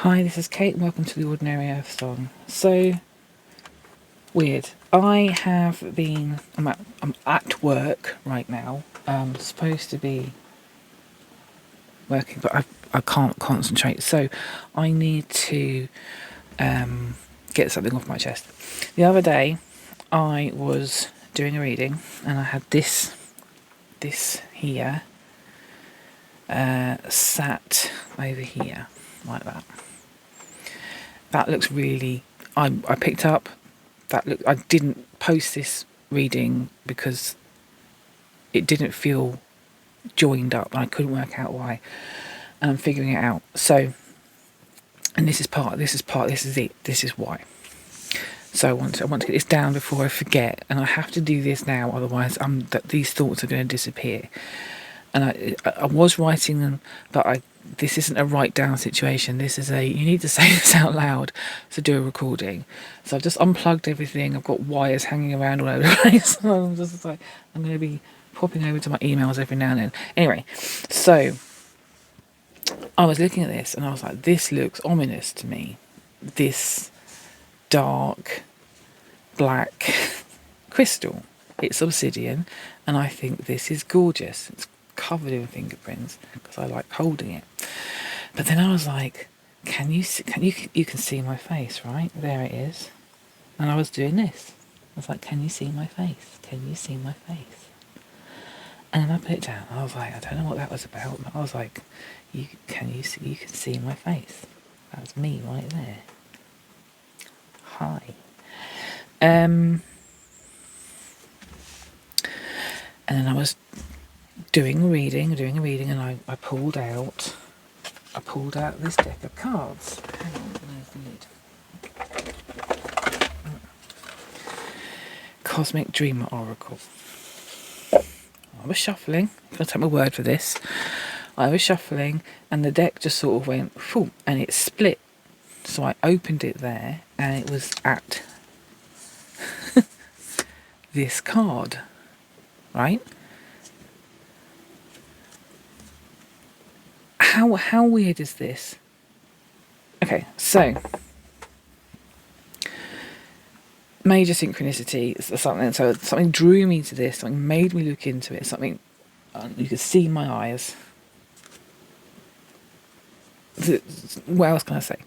Hi, this is Kate. Welcome to the Ordinary Earth Song. So weird. I'm at work right now. I'm supposed to be working, but I can't concentrate. So I need to get something off my chest. The other day, I was doing a reading, and I had this here sat over here like that. That looks really. I picked up that look. I didn't post this reading because it didn't feel joined up. I couldn't work out why, and I'm figuring it out. So, and this is it. This is why. So I want to get this down before I forget, and I have to do this now. Otherwise, these thoughts are going to disappear. And I was writing them, but this isn't a write down situation. This is you need to say this out loud to do a recording. So I've just unplugged everything. I've got wires hanging around all over the place. I'm just like, I'm going to be popping over to my emails every now and then. Anyway, so I was looking at this and I was like, this looks ominous to me. This dark black crystal. It's obsidian, and I think this is gorgeous. It's covered in fingerprints because I like holding it. But then I was like, you can see my face, right? There it is. And I was doing this. I was like, can you see my face? Can you see my face? And then I put it down. I was like, I don't know what that was about. But I was like, you can see my face. That's me right there. Hi. And then I was doing a reading, and I pulled out this deck of cards. Hang on, where's the lid? Cosmic Dreamer Oracle. I was shuffling. I'm going to take my word for this. I was shuffling, and the deck just sort of went, phew, and it split. So I opened it there, and it was at this card, right? How weird is this? Okay, so major synchronicity, so something drew me to this, something made me look into it, something you could see my eyes. What else can I say?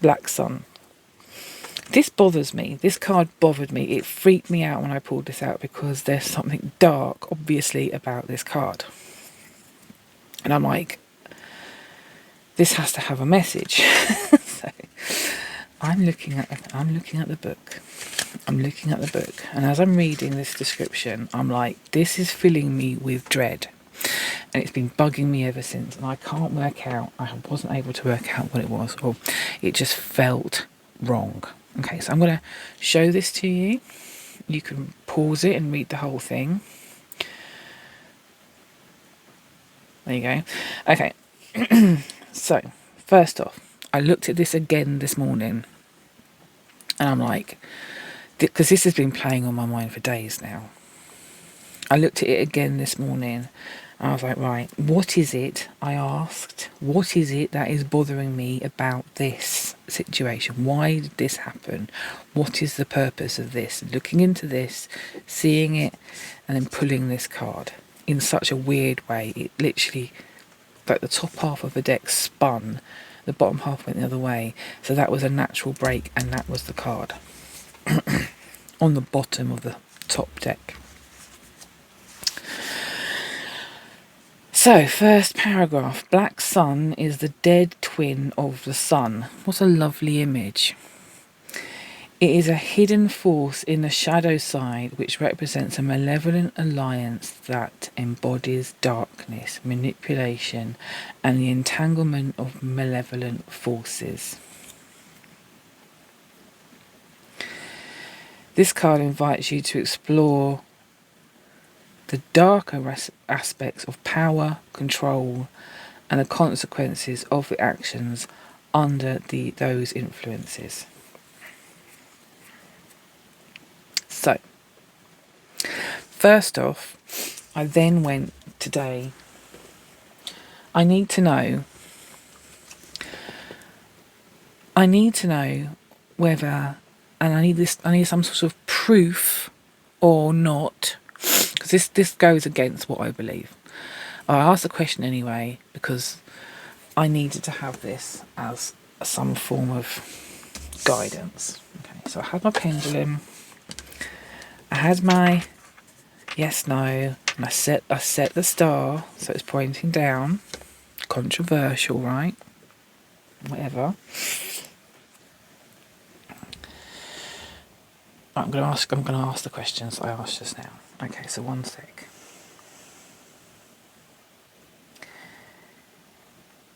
Black Sun. This bothers me. This card bothered me. It freaked me out when I pulled this out because there's something dark, obviously, about this card. And I'm like, this has to have a message. So I'm looking at the book. And as I'm reading this description, I'm like, this is filling me with dread. And it's been bugging me ever since. And I can't work out, I wasn't able to work out what it was, or it just felt wrong. Okay, so I'm going to show this to you. You can pause it and read the whole thing. There you go. Okay. So, first off, I looked at this again this morning. And I'm like, because this has been playing on my mind for days now. I looked at it again this morning. And I was like, right, what is it? I asked, what is it that is bothering me about this situation? Why did this happen? What is the purpose of this? Looking into this, seeing it, and then pulling this card in such a weird way. It literally, like the top half of the deck spun, the bottom half went the other way. So that was a natural break, and that was the card on the bottom of the top deck. So, first paragraph. Black Sun is the dead twin of the sun. What a lovely image. It is a hidden force in the shadow side which represents a malevolent alliance that embodies darkness, manipulation, and the entanglement of malevolent forces. This card invites you to explore the darker aspects of power, control, and the consequences of the actions under those influences. So, first off, I then went today, I need to know I need to know whether, and I need some sort of proof or not, because this goes against what I believe. I asked the question anyway because I needed to have this as some form of guidance. Okay, so I had my pendulum, I had my yes, no, and I set the star so it's pointing down. Controversial, right? Whatever. I'm gonna ask the questions I asked just now. Okay, so one sec.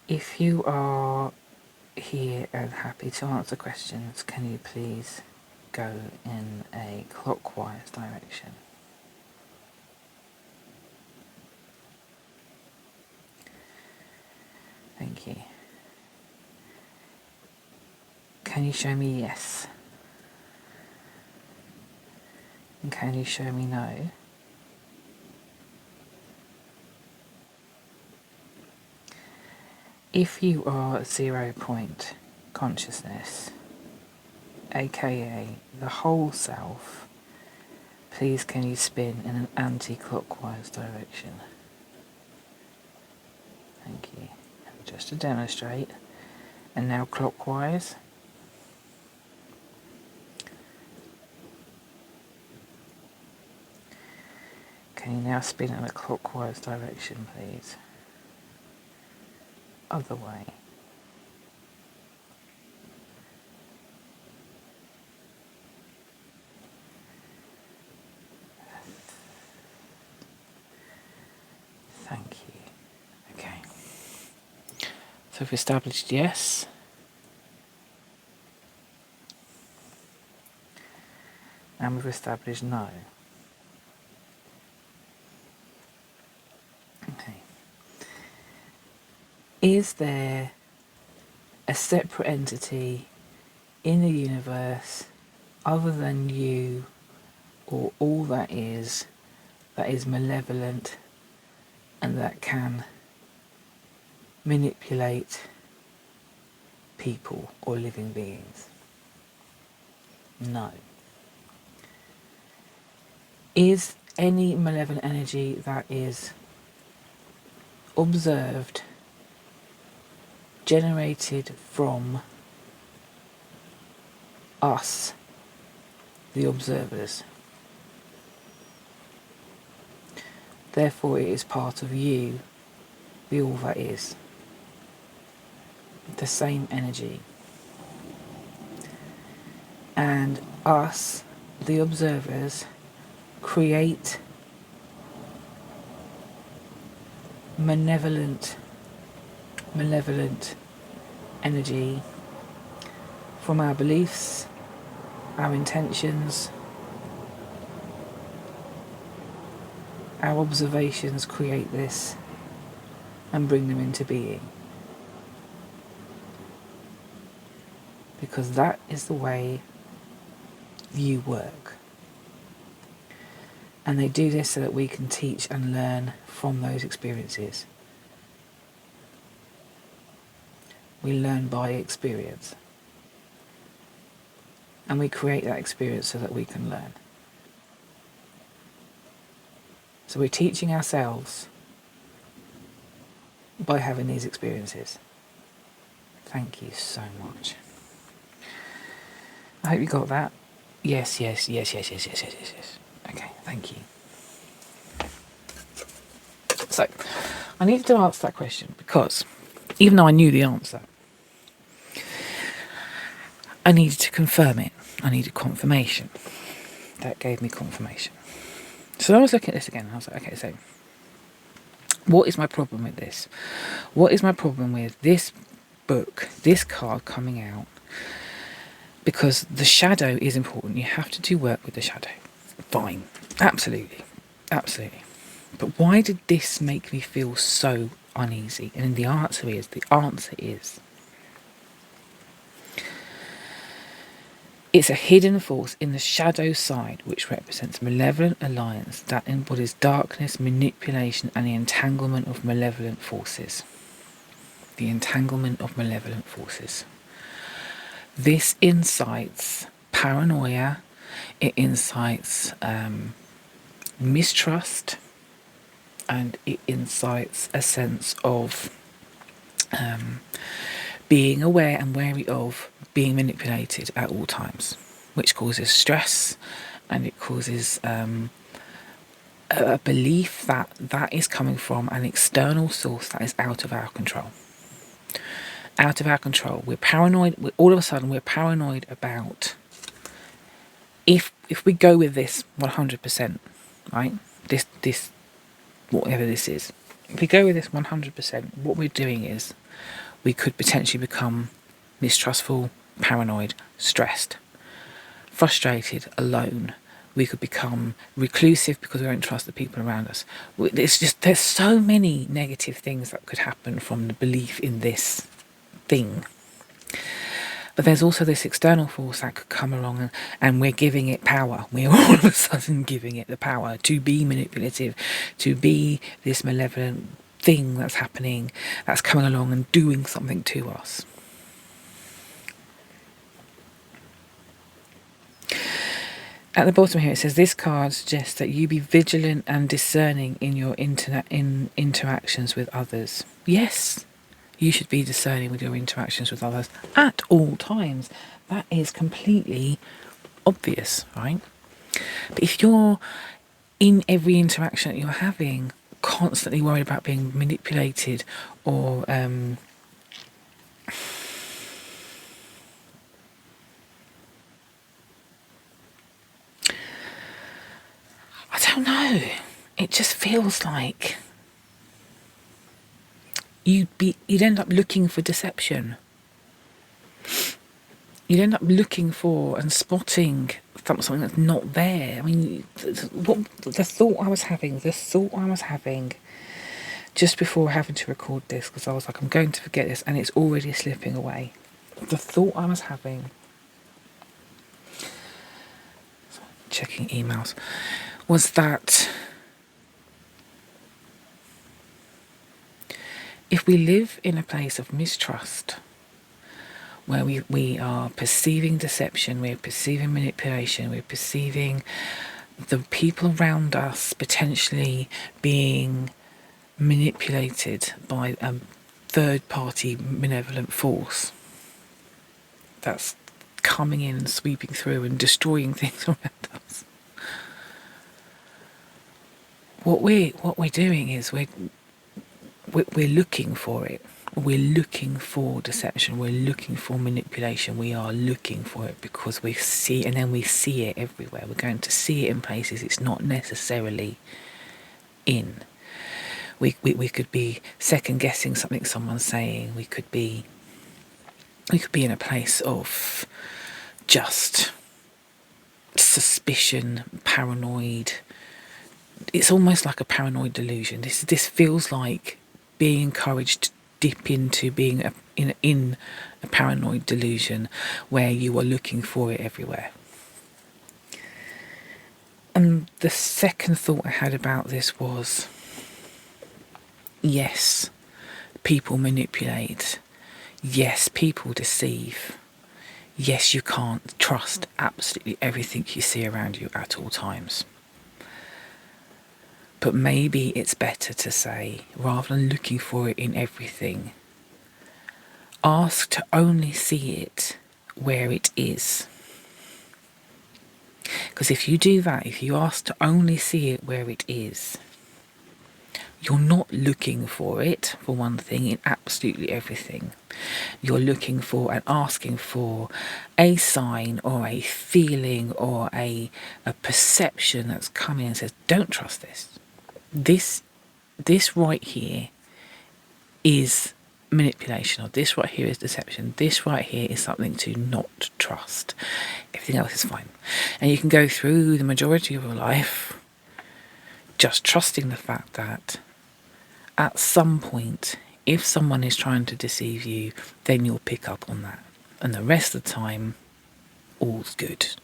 If you are here and happy to answer questions, can you please go in a clockwise direction? Thank you. Can you show me yes? And can you show me no? If you are 0 point consciousness, aka the whole self, please can you spin in an anti-clockwise direction? Thank you. And just to demonstrate, and now clockwise. Can you now spin in a clockwise direction, please? Other way. Thank you. Okay. So we've established yes. And we've established no. Okay. Is there a separate entity in the universe other than you or all that is malevolent and that can manipulate people or living beings? No. Is any malevolent energy that is observed generated from us, the observers? Therefore it is part of you, the all that is. The same energy. And us, the observers, create malevolent energy from our beliefs, our intentions, our observations create this and bring them into being. Because that is the way you work. And they do this so that we can teach and learn from those experiences. We learn by experience. And we create that experience so that we can learn. So we're teaching ourselves by having these experiences. Thank you so much. I hope you got that. Yes. Okay, thank you. So, I needed to answer that question because even though I knew the answer, I needed to confirm it. I needed confirmation. That gave me confirmation. So I was looking at this again and I was like, okay, so what is my problem with this? What is my problem with this book, this card coming out? Because the shadow is important. You have to do work with the shadow. Fine. Absolutely. But why did this make me feel so uneasy? And the answer is it's a hidden force in the shadow side which represents malevolent alliance that embodies darkness, manipulation and the entanglement of malevolent forces. This incites paranoia, it incites mistrust, and it incites a sense of being aware and wary of being manipulated at all times, which causes stress, and it causes a belief that that is coming from an external source that is out of our control. Out of our control. We're paranoid. All of a sudden, we're paranoid about if we go with this 100%, right? This whatever this is. If we go with this 100%, what we're doing is we could potentially become mistrustful, paranoid, stressed, frustrated, alone. We could become reclusive because we don't trust the people around us. There's so many negative things that could happen from the belief in this thing. But there's also this external force that could come along and we're giving it power. We're all of a sudden giving it the power to be manipulative, to be this malevolent thing that's happening, that's coming along and doing something to us. At the bottom here it says, this card suggests that you be vigilant and discerning in your interactions with others. Yes, you should be discerning with your interactions with others at all times. That is completely obvious, right? But if you're in every interaction that you're having constantly worried about being manipulated or I don't know, it just feels like you'd end up looking for deception. You'd end up looking for and spotting something that's not there. I mean, the thought I was having just before having to record this, because I was like, I'm going to forget this, and it's already slipping away. The thought I was having, checking emails, was that if we live in a place of mistrust, where we are perceiving deception, we're perceiving manipulation, we're perceiving the people around us potentially being manipulated by a third-party malevolent force that's coming in and sweeping through and destroying things around us. What we're doing is we're looking for it. We're looking for deception. We're looking for manipulation. We are looking for it because we see, and then we see it everywhere. We're going to see it in places it's not necessarily in. We could be second guessing something someone's saying. We could be in a place of just suspicion, paranoid. It's almost like a paranoid delusion. This feels like being encouraged to dip into being in a paranoid delusion where you are looking for it everywhere. And the second thought I had about this was, yes, people manipulate. Yes, people deceive. Yes, you can't trust absolutely everything you see around you at all times. But maybe it's better to say, rather than looking for it in everything, ask to only see it where it is. Because if you do that, if you ask to only see it where it is, you're not looking for it, for one thing, in absolutely everything. You're looking for and asking for a sign or a feeling or a perception that's coming and says, don't trust this. This right here is manipulation, or this right here is deception. This right here is something to not trust. Everything else is fine. And you can go through the majority of your life just trusting the fact that at some point, if someone is trying to deceive you, then you'll pick up on that. And the rest of the time, all's good.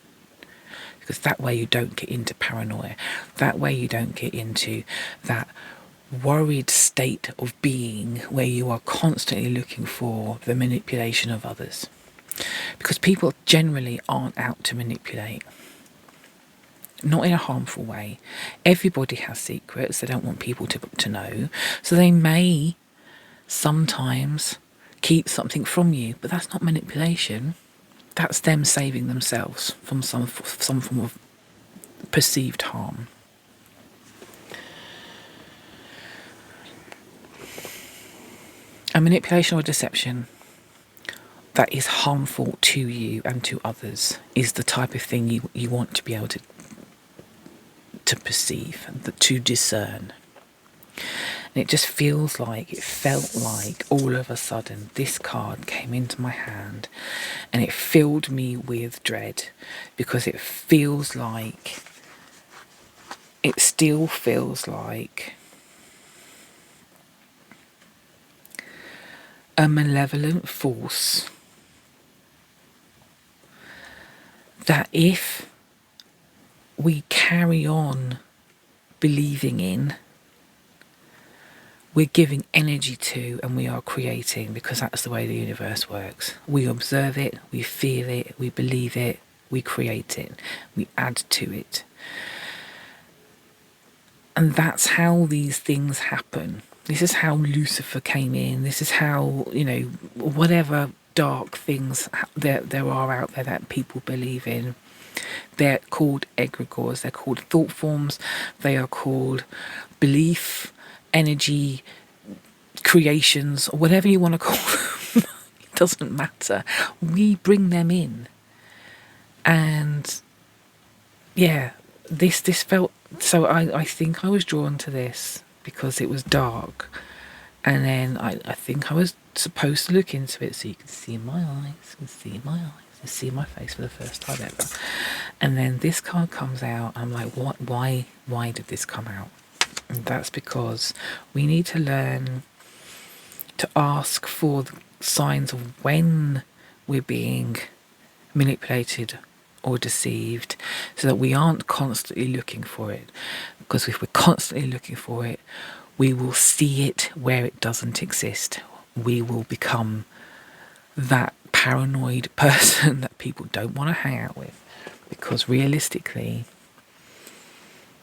Because that way you don't get into paranoia. That way you don't get into that worried state of being where you are constantly looking for the manipulation of others. Because people generally aren't out to manipulate. Not in a harmful way. Everybody has secrets they don't want people to know. So they may sometimes keep something from you, but that's not manipulation. That's them saving themselves from some form of perceived harm. A manipulation or deception that is harmful to you and to others is the type of thing you want to be able to perceive, to discern. And it felt like all of a sudden this card came into my hand and it filled me with dread, because it still feels like a malevolent force that if we carry on believing in, we're giving energy to, and we are creating, because that's the way the universe works. We observe it, we feel it, we believe it, we create it, we add to it. And that's how these things happen. This is how Lucifer came in. This is how, whatever dark things there are out there that people believe in. They're called egregores, they're called thought forms, they are called belief, energy, creations, or whatever you want to call them. It doesn't matter. We bring them in. And yeah, this felt, so I think I was drawn to this because it was dark. And then I think I was supposed to look into it so you can see my eyes, and see my face for the first time ever. And then this card comes out, I'm like, what? Why did this come out? And that's because we need to learn to ask for the signs of when we're being manipulated or deceived, so that we aren't constantly looking for it. Because if we're constantly looking for it, we will see it where it doesn't exist. We will become that paranoid person that people don't want to hang out with, because realistically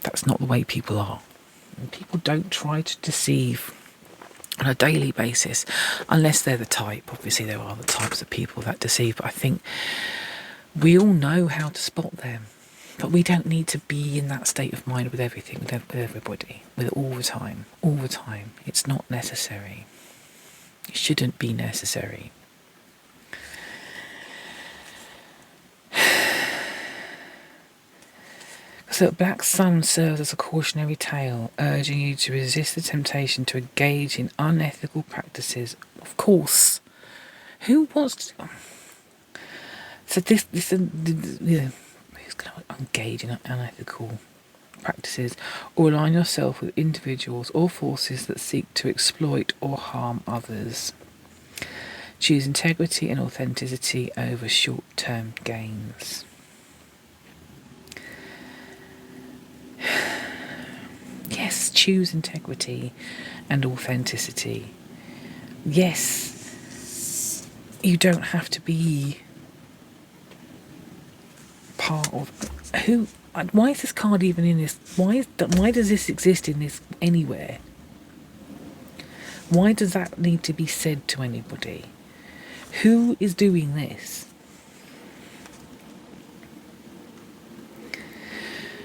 that's not the way people are. And people don't try to deceive on a daily basis unless they're the type. Obviously there are the types of people that deceive, but I think we all know how to spot them. But we don't need to be in that state of mind with everything, with everybody, with all the time. It's not necessary. It shouldn't be necessary. So the black sun serves as a cautionary tale, urging you to resist the temptation to engage in unethical practices. Of course. Who wants to... So who's going to engage in unethical practices or align yourself with individuals or forces that seek to exploit or harm others? Choose integrity and authenticity over short-term gains. Yes, choose integrity and authenticity. Yes, you don't have to be part of... Who? Why is this card even in this? Why does this exist in this anywhere? Why does that need to be said to anybody? Who is doing this?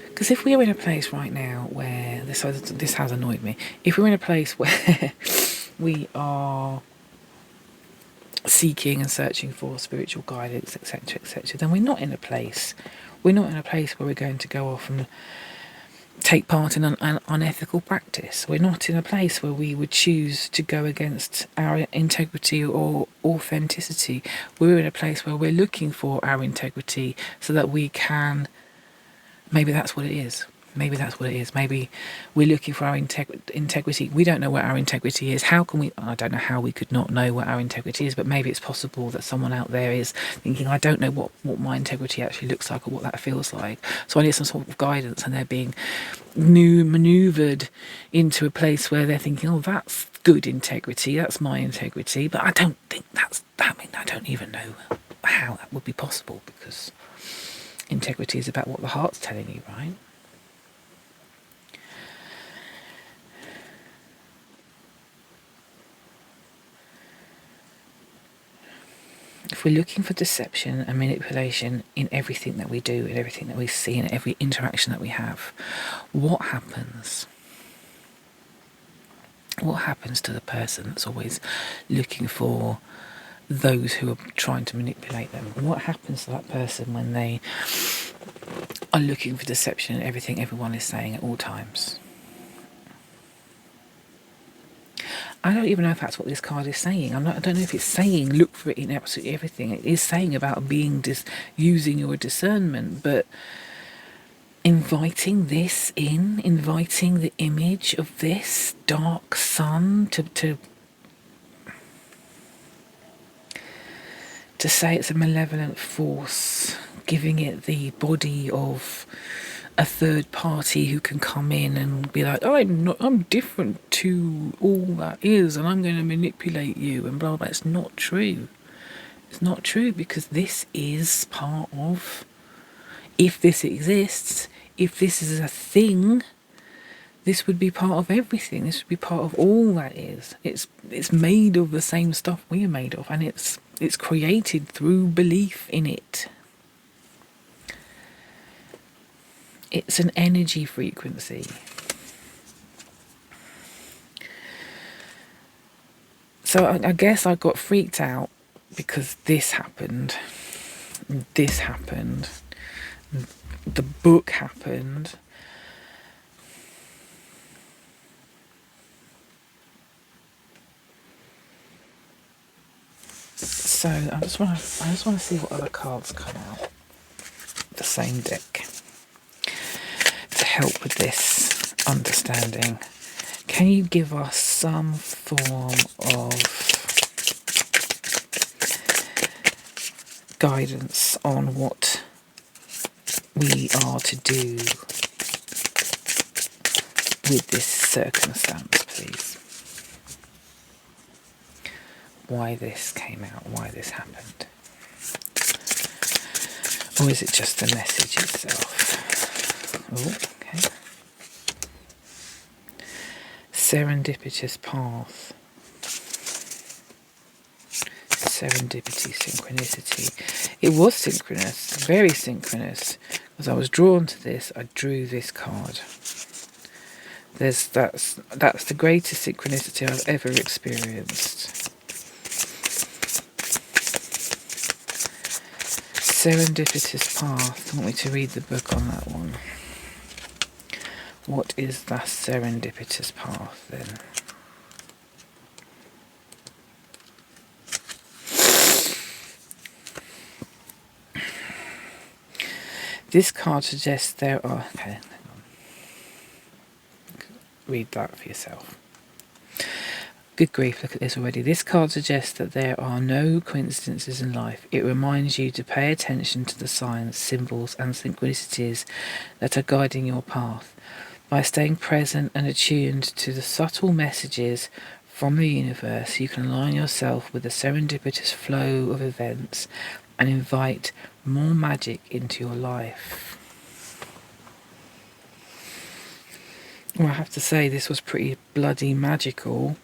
Because if we were in a place right now where this has annoyed me, if we're in a place where we are seeking and searching for spiritual guidance, etc., then we're not in a place where we're going to go off and take part in an unethical practice. We're not in a place where we would choose to go against our integrity or authenticity. We're in a place where we're looking for our integrity so that we can... Maybe that's what it is. Maybe we're looking for our integrity. We don't know what our integrity is. How can we... I don't know how we could not know what our integrity is, but maybe it's possible that someone out there is thinking, I don't know what my integrity actually looks like or what that feels like. So I need some sort of guidance, and they're being manoeuvred into a place where they're thinking, oh, that's good integrity, that's my integrity. But I don't think that's... I don't even know how that would be possible, because integrity is about what the heart's telling you, right? If we're looking for deception and manipulation in everything that we do, in everything that we see, in every interaction that we have, what happens? What happens to the person that's always looking for those who are trying to manipulate them? What happens to that person when they are looking for deception in everything everyone is saying at all times? I don't even know if that's what this card is saying. I don't know if it's saying look for it in absolutely everything. It is saying about using your discernment, but inviting this in, inviting the image of this dark sun to say it's a malevolent force, giving it the body of a third party who can come in and be like, I'm different to all that is, and I'm going to manipulate you, and blah blah. It's not true. It's not true, because this is part of, if this exists, if this is a thing, this would be part of everything. This would be part of all that is. It's made of the same stuff we are made of, and it's created through belief in it. It's an energy frequency. So I guess I got freaked out because this happened, the book happened. So I just want to see what other cards come out. The same deck to help with this understanding. Can you give us some form of guidance on what we are to do with this circumstance, please? Why this came out, why this happened? Or is it just the message itself? Oh, okay. Serendipitous path. Serendipity, synchronicity. It was synchronous, very synchronous. As I was drawn to this, I drew this card. That's the greatest synchronicity I've ever experienced. Serendipitous path. I want me to read the book on that one. What is that serendipitous path then? This card suggests there are... Okay, hang on. Read that for yourself. Good grief, look at this already. This card suggests that there are no coincidences in life. It reminds you to pay attention to the signs, symbols and synchronicities that are guiding your path. By staying present and attuned to the subtle messages from the universe, you can align yourself with the serendipitous flow of events and invite more magic into your life. Well, I have to say this was pretty bloody magical.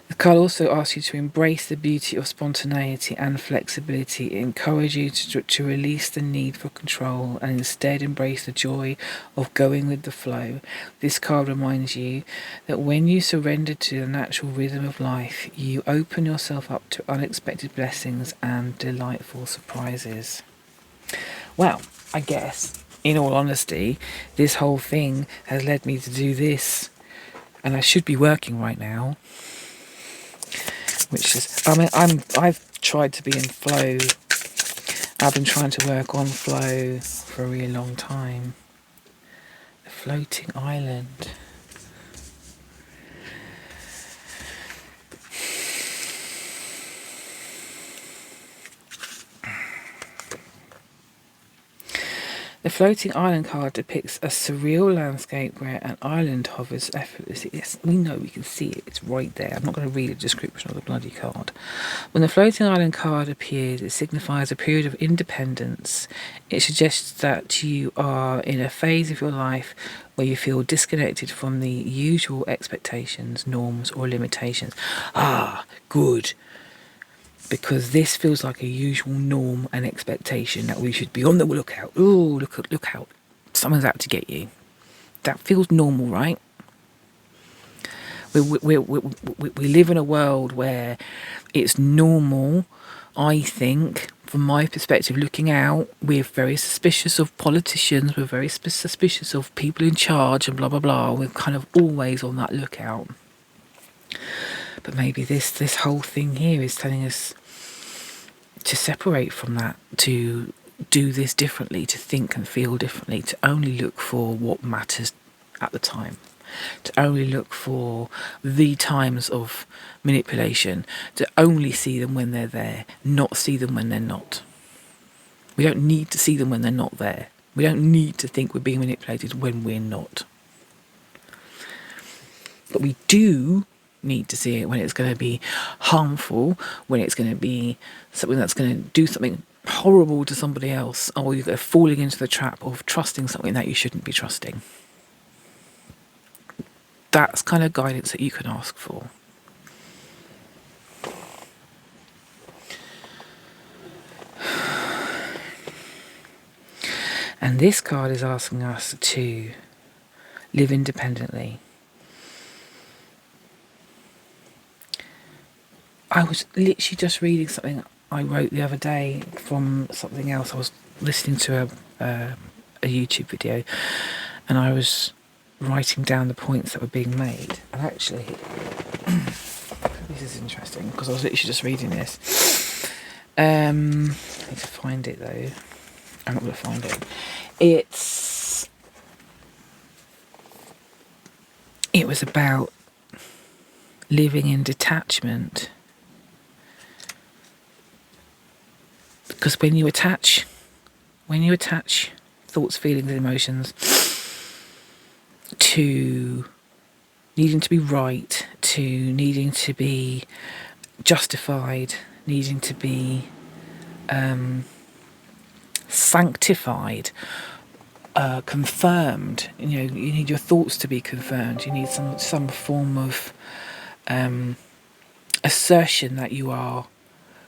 The card also asks you to embrace the beauty of spontaneity and flexibility. It encourages you to release the need for control and instead embrace the joy of going with the flow. This card reminds you that when you surrender to the natural rhythm of life, you open yourself up to unexpected blessings and delightful surprises. Well, I guess, in all honesty, this whole thing has led me to do this, and I should be working right now. Which is, I've tried to be in flow. I've been trying to work on flow for a really long time. The floating island. The The floating island card depicts a surreal landscape where an island hovers effortlessly. Yes, we know, we can see it. It's right there. I'm not going to read a description of the bloody card. When the floating island card appears, it signifies a period of independence. It suggests that you are in a phase of your life where you feel disconnected from the usual expectations, norms, or limitations. Ah, good. Because this feels like a usual norm and expectation that we should be on the lookout. Oh, look out. Someone's out to get you. That feels normal, right? We live in a world where it's normal, I think, from my perspective, looking out. We're very suspicious of politicians. We're very suspicious of people in charge and blah, blah, blah. We're kind of always on that lookout. But maybe this whole thing here is telling us to separate from that, to do this differently, to think and feel differently, to only look for what matters at the time, to only look for the times of manipulation, to only see them when they're there, not see them when they're not. We don't need to see them when they're not there. We don't need to think we're being manipulated when we're not. But we do need to see it when it's going to be harmful, when it's going to be something that's going to do something horrible to somebody else, or you're falling into the trap of trusting something that you shouldn't be trusting. That's kind of guidance that you can ask for. And this card is asking us to live independently. I was literally just reading something I wrote the other day from something else. I was listening to a YouTube video, and I was writing down the points that were being made. And actually, this is interesting because I was literally just reading this. I need to find it though. I'm not going to find it. It was about living in detachment. Because when you attach thoughts, feelings, and emotions to needing to be right, to needing to be justified, needing to be sanctified, confirmed, you need your thoughts to be confirmed. You need some form of assertion that you are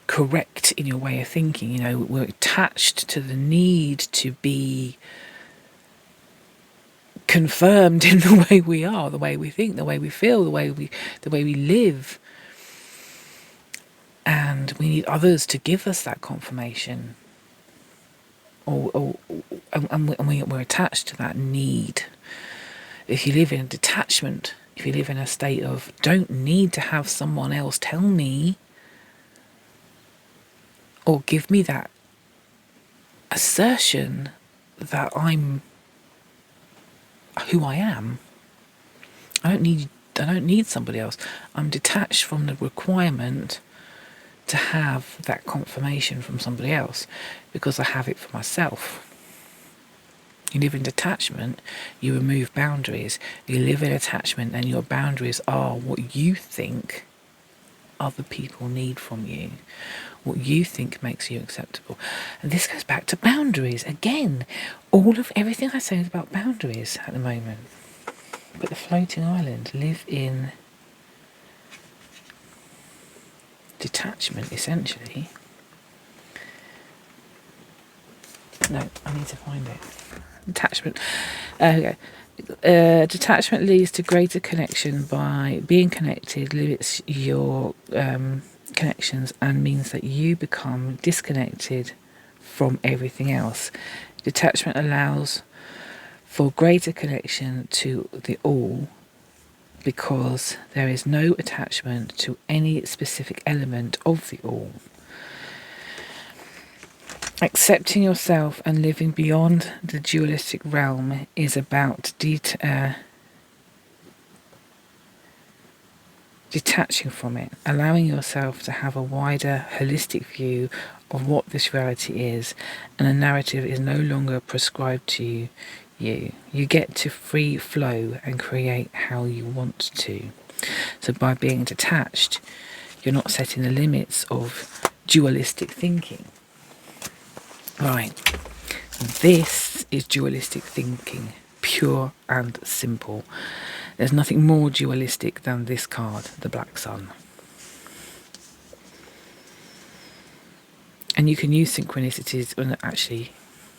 correct in your way of thinking. We're attached to the need to be confirmed in the way we are, the way we think, the way we feel, the way we live, and we need others to give us that confirmation. We're attached to that need. If you live in detachment, if you live in a state of don't need to have someone else tell me or give me that assertion that I'm who I am, I don't need somebody else. I'm detached from the requirement to have that confirmation from somebody else because I have it for myself. You live in detachment, you remove boundaries. You live in attachment and your boundaries are what you think other people need from you, what you think makes you acceptable. And this goes back to boundaries again. Everything I say is about boundaries at the moment. But the floating island live in detachment, essentially. No, I need to find it. Detachment. Okay. Detachment leads to greater connection. By being connected limits your connections and means that you become disconnected from everything else. Detachment allows for greater connection to the all because there is no attachment to any specific element of the all. Accepting yourself and living beyond the dualistic realm is about detaching from it, allowing yourself to have a wider, holistic view of what this reality is, and a narrative is no longer prescribed to you. You get to free flow and create how you want to. So by being detached, you're not setting the limits of dualistic thinking. Right, this is dualistic thinking, pure and simple. There's nothing more dualistic than this card, the Black Sun. And you can use synchronicities, and actually,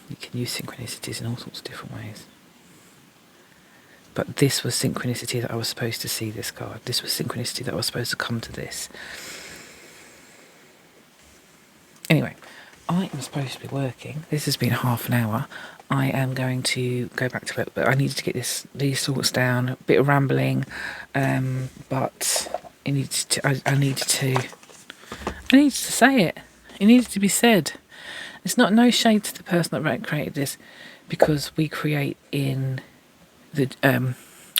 you can use synchronicities in all sorts of different ways. But this was synchronicity that I was supposed to see this card. This was synchronicity that I was supposed to come to this. Anyway, I am supposed to be working. This has been half an hour. I am going to go back to work, but I needed to get these thoughts down. A bit of rambling, but I needed to say it. It needed to be said. It's not no shade to the person that created this, because we create in the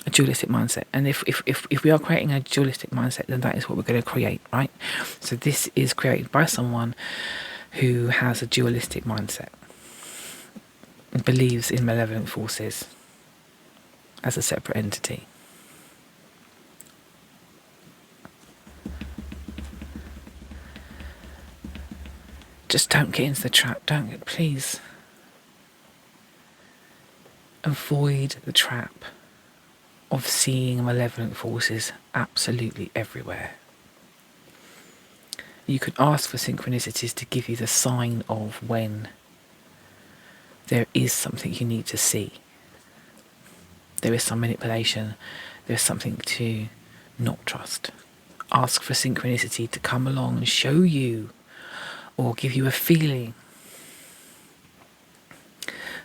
a dualistic mindset, and if we are creating a dualistic mindset, then that is what we're going to create, right? So this is created by someone who has a dualistic mindset and believes in malevolent forces as a separate entity. Just don't get into the trap. Please avoid the trap of seeing malevolent forces absolutely everywhere. You can ask for synchronicities to give you the sign of when there is something you need to see. There is some manipulation. There's something to not trust. Ask for synchronicity to come along and show you, or give you a feeling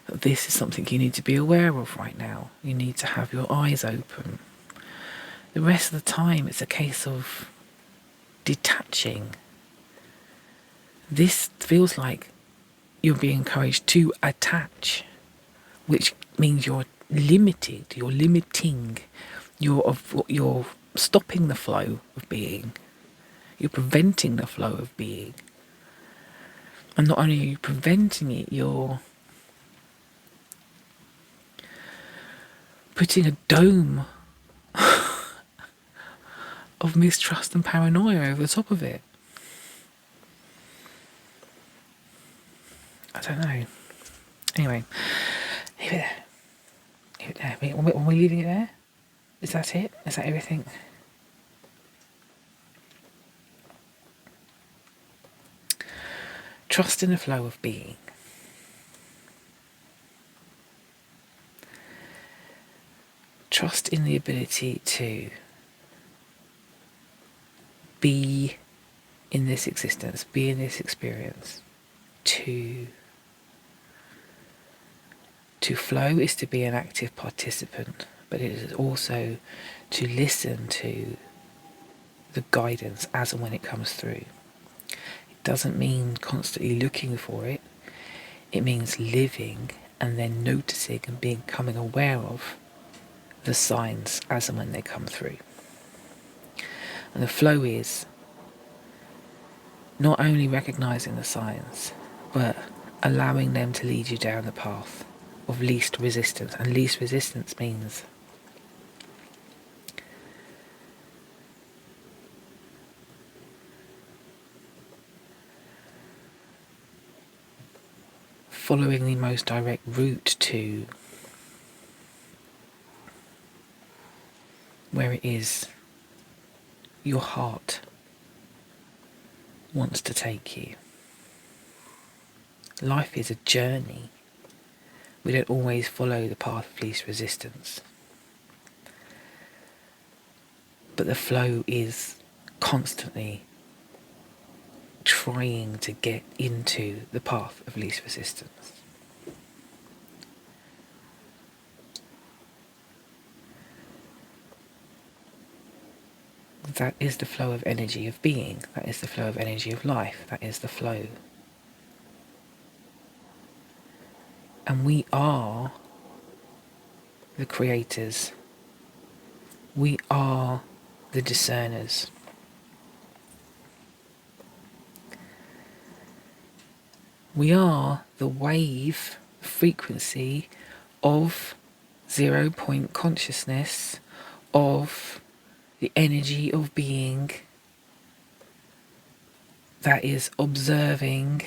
that this is something you need to be aware of right now. You need to have your eyes open. The rest of the time, it's a case of detaching. This feels like you're being encouraged to attach, which means you're limited, you're limiting, you're stopping the flow of being, you're preventing the flow of being. And not only are you preventing it, you're putting a dome of mistrust and paranoia over the top of it. I don't know. Anyway, leave it there. Leave it there. Are we leaving it there? Is that it? Is that everything? Trust in the flow of being. Trust in the ability to be in this existence, be in this experience. To flow is to be an active participant, but it is also to listen to the guidance as and when it comes through. It doesn't mean constantly looking for it. It means living and then noticing and becoming aware of the signs as and when they come through. And the flow is not only recognizing the signs, but allowing them to lead you down the path of least resistance. And least resistance means following the most direct route to where it is your heart wants to take you. Life is a journey. We don't always follow the path of least resistance. But the flow is constantly trying to get into the path of least resistance. That is the flow of energy of being. That is the flow of energy of life. That is the flow. And we are the creators. We are the discerners. We are the wave frequency of 0 point consciousness, of the energy of being that is observing,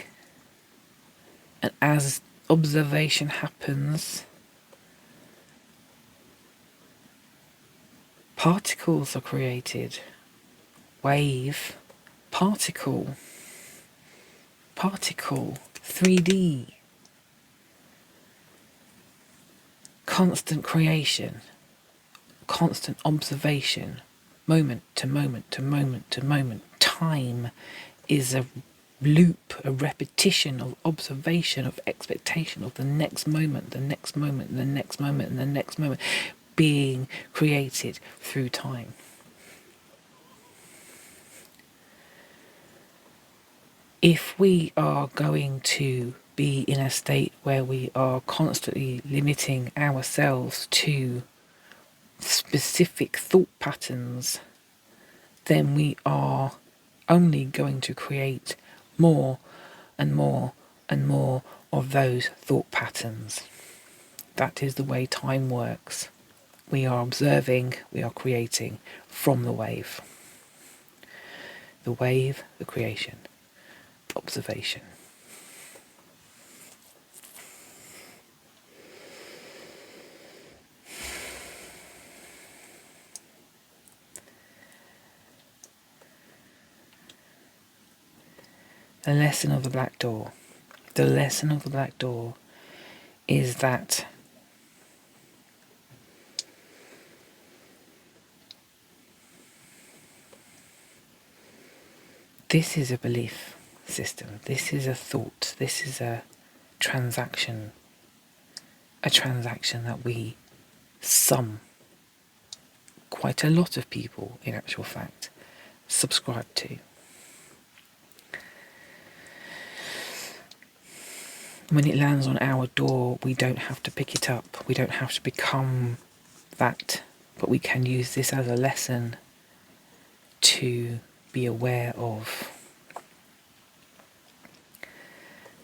and as observation happens, particles are created. Wave, particle, 3D, constant creation, constant observation, moment to moment to moment to moment. Time is a loop, a repetition of observation, of expectation of the next moment, the next moment, the next moment, and the next moment being created through time. If we are going to be in a state where we are constantly limiting ourselves to specific thought patterns, then we are only going to create more and more and more of those thought patterns. That is the way time works. We are observing, we are creating from the wave. The wave, the creation, observation. The lesson of the black door. The lesson of the black door is that this is a belief system. This is a thought. This is a transaction. A transaction that quite a lot of people, in actual fact, subscribe to. When it lands on our door, we don't have to pick it up. We don't have to become that, but we can use this as a lesson to be aware of.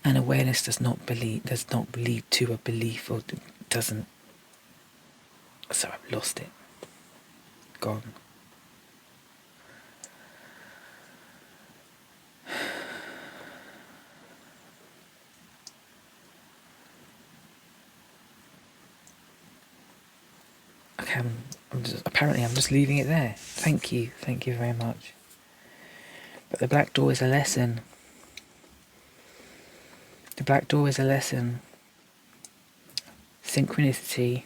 And awareness does not lead to a belief, or doesn't. So I've lost it. Gone. Okay, I'm just leaving it there. Thank you very much. But the black door is a lesson. The black door is a lesson. Synchronicity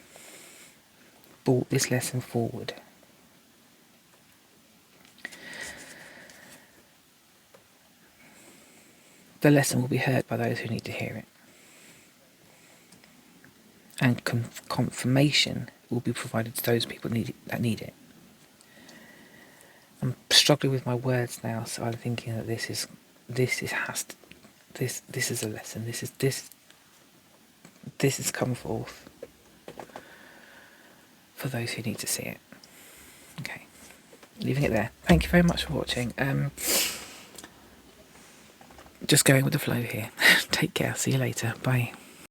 brought this lesson forward. The lesson will be heard by those who need to hear it. And confirmation will be provided to those people that need it. I'm struggling with my words now, so I'm thinking that this is a lesson. This has come forth for those who need to see it. Okay, leaving it there. Thank you very much for watching. Just going with the flow here. Take care. See you later. Bye.